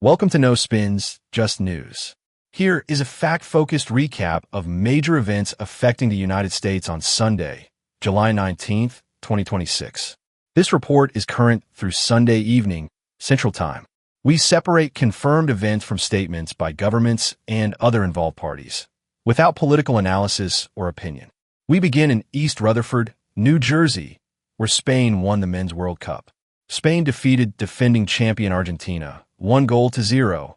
Welcome to No Spins, Just News. Here is a fact-focused recap of major events affecting the United States on Sunday, July 19th, 2026. This report is current through Sunday evening, Central Time. We separate confirmed events from statements by governments and other involved parties, without political analysis or opinion. We begin in East Rutherford, New Jersey, where Spain won the Men's World Cup. Spain defeated defending champion Argentina 1-0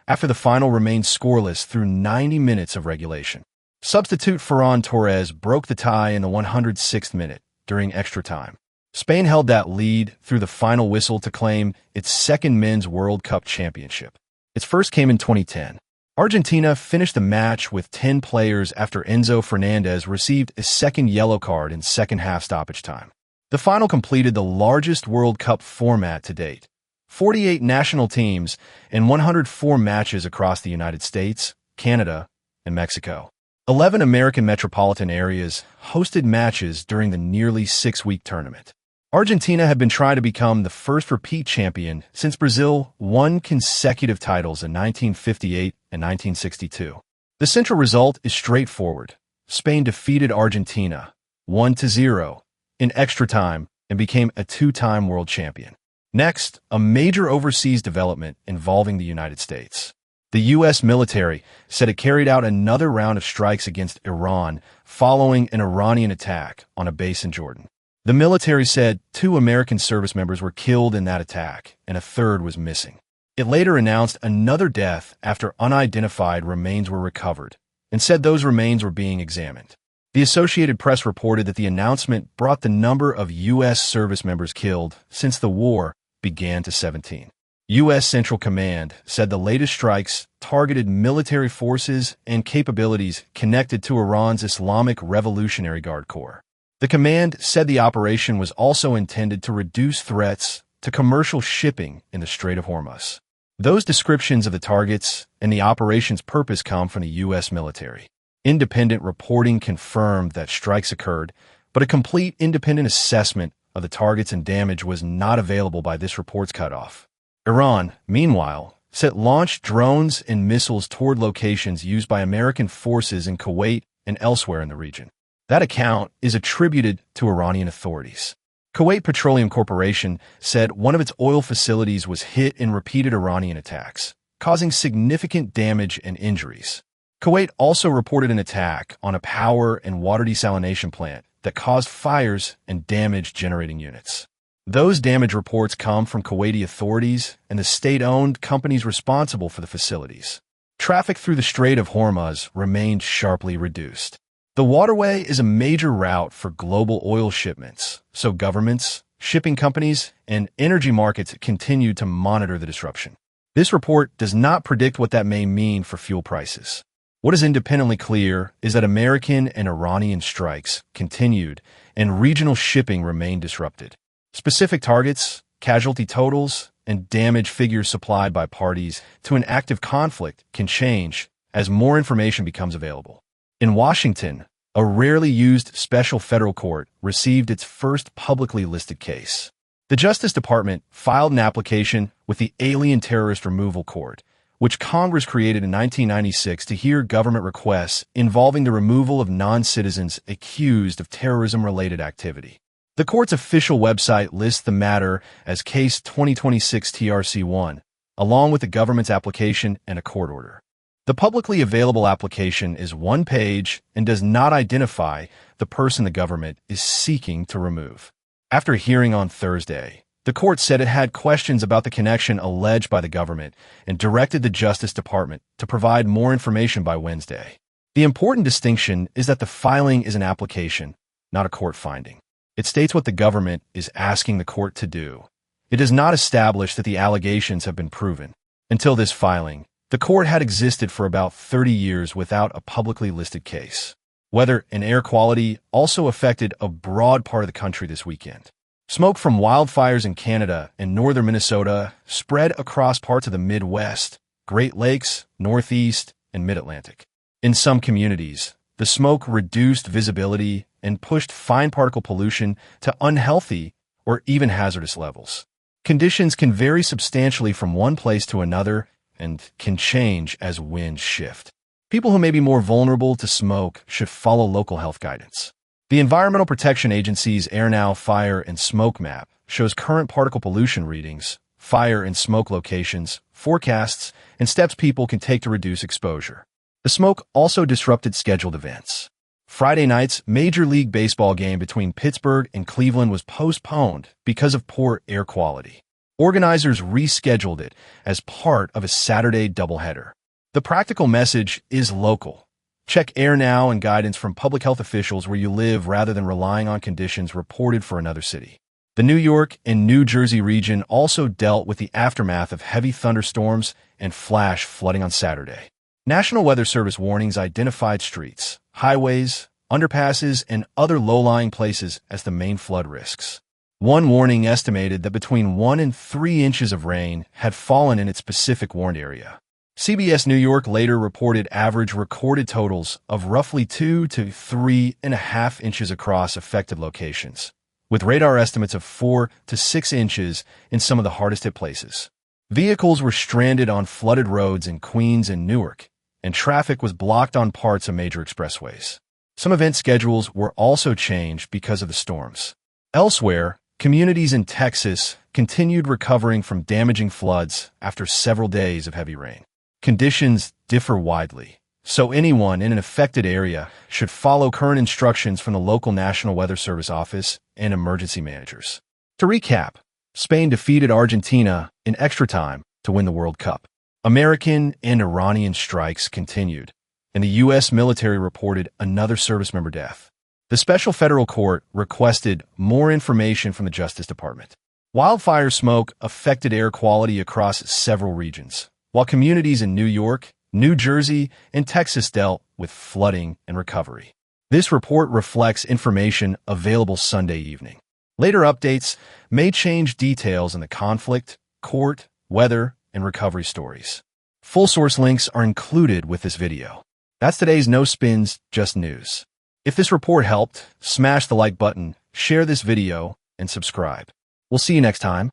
after the final remained scoreless through 90 minutes of regulation. Substitute Ferran Torres broke the tie in the 106th minute during extra time. Spain held that lead through the final whistle to claim its second Men's World Cup championship. Its first came in 2010. Argentina finished the match with 10 players after Enzo Fernandez received a second yellow card in second-half stoppage time. The final completed the largest World Cup format to date. 48 national teams and 104 matches across the United States, Canada, and Mexico. 11 American metropolitan areas hosted matches during the nearly 6-week tournament. Argentina had been trying to become the first repeat champion since Brazil won consecutive titles in 1958 and 1962. The central result is straightforward. Spain defeated Argentina 1-0 in extra time and became a two-time world champion. Next, a major overseas development involving the United States. The U.S. military said it carried out another round of strikes against Iran following an Iranian attack on a base in Jordan. The military said 2 American service members were killed in that attack and a third was missing. It later announced another death after unidentified remains were recovered and said those remains were being examined. The Associated Press reported that the announcement brought the number of U.S. service members killed since the war began to 17. U.S. Central Command said the latest strikes targeted military forces and capabilities connected to Iran's Islamic Revolutionary Guard Corps. The command said the operation was also intended to reduce threats to commercial shipping in the Strait of Hormuz. Those descriptions of the targets and the operation's purpose come from the U.S. military. Independent reporting confirmed that strikes occurred, but a complete independent assessment of the targets and damage was not available by this report's cutoff. Iran, meanwhile, said launched drones and missiles toward locations used by American forces in Kuwait and elsewhere in the region. That account is attributed to Iranian authorities. Kuwait Petroleum Corporation said one of its oil facilities was hit in repeated Iranian attacks, causing significant damage and injuries. Kuwait also reported an attack on a power and water desalination plant that caused fires and damaged generating units. Those damage reports come from Kuwaiti authorities and the state-owned companies responsible for the facilities. Traffic through the Strait of Hormuz remained sharply reduced. The waterway is a major route for global oil shipments, so governments, shipping companies, and energy markets continue to monitor the disruption. This report does not predict what that may mean for fuel prices. What is independently clear is that American and Iranian strikes continued and regional shipping remained disrupted. Specific targets, casualty totals, and damage figures supplied by parties to an active conflict can change as more information becomes available. In Washington, a rarely used special federal court received its first publicly listed case. The Justice Department filed an application with the Alien Terrorist Removal Court, which Congress created in 1996 to hear government requests involving the removal of non-citizens accused of terrorism-related activity. The court's official website lists the matter as Case 2026 TRC-1, along with the government's application and a court order. The publicly available application is one page and does not identify the person the government is seeking to remove. After a hearing on Thursday, the court said it had questions about the connection alleged by the government and directed the Justice Department to provide more information by Wednesday. The important distinction is that the filing is an application, not a court finding. It states what the government is asking the court to do. It does not establish that the allegations have been proven. Until this filing, the court had existed for about 30 years without a publicly listed case. Weather and air quality also affected a broad part of the country this weekend. Smoke from wildfires in Canada and northern Minnesota spread across parts of the Midwest, Great Lakes, Northeast, and Mid-Atlantic. In some communities, the smoke reduced visibility and pushed fine particle pollution to unhealthy or even hazardous levels. Conditions can vary substantially from one place to another and can change as winds shift. People who may be more vulnerable to smoke should follow local health guidance. The Environmental Protection Agency's Air, Fire, and Smoke Map shows current particle pollution readings, fire and smoke locations, forecasts, and steps people can take to reduce exposure. The smoke also disrupted scheduled events. Friday night's Major League Baseball game between Pittsburgh and Cleveland was postponed because of poor air quality. Organizers rescheduled it as part of a Saturday doubleheader. The practical message is local. Check Air Now and guidance from public health officials where you live rather than relying on conditions reported for another city. The New York and New Jersey region also dealt with the aftermath of heavy thunderstorms and flash flooding on Saturday. National Weather Service warnings identified streets, highways, underpasses, and other low-lying places as the main flood risks. One warning estimated that between 1 and 3 inches of rain had fallen in its specific warned area. CBS New York later reported average recorded totals of roughly 2 to 3.5 inches across affected locations, with radar estimates of 4 to 6 inches in some of the hardest-hit places. Vehicles were stranded on flooded roads in Queens and Newark, and traffic was blocked on parts of major expressways. Some event schedules were also changed because of the storms. Elsewhere, communities in Texas continued recovering from damaging floods after several days of heavy rain. Conditions differ widely, so anyone in an affected area should follow current instructions from the local National Weather Service office and emergency managers. To recap, Spain defeated Argentina in extra time to win the World Cup. American and Iranian strikes continued, and the U.S. military reported another service member death. The Special Federal Court requested more information from the Justice Department. Wildfire smoke affected air quality across several regions, while communities in New York, New Jersey, and Texas dealt with flooding and recovery. This report reflects information available Sunday evening. Later updates may change details in the conflict, court, weather, and recovery stories. Full source links are included with this video. That's today's No Spins, Just News. If this report helped, smash the like button, share this video, and subscribe. We'll see you next time.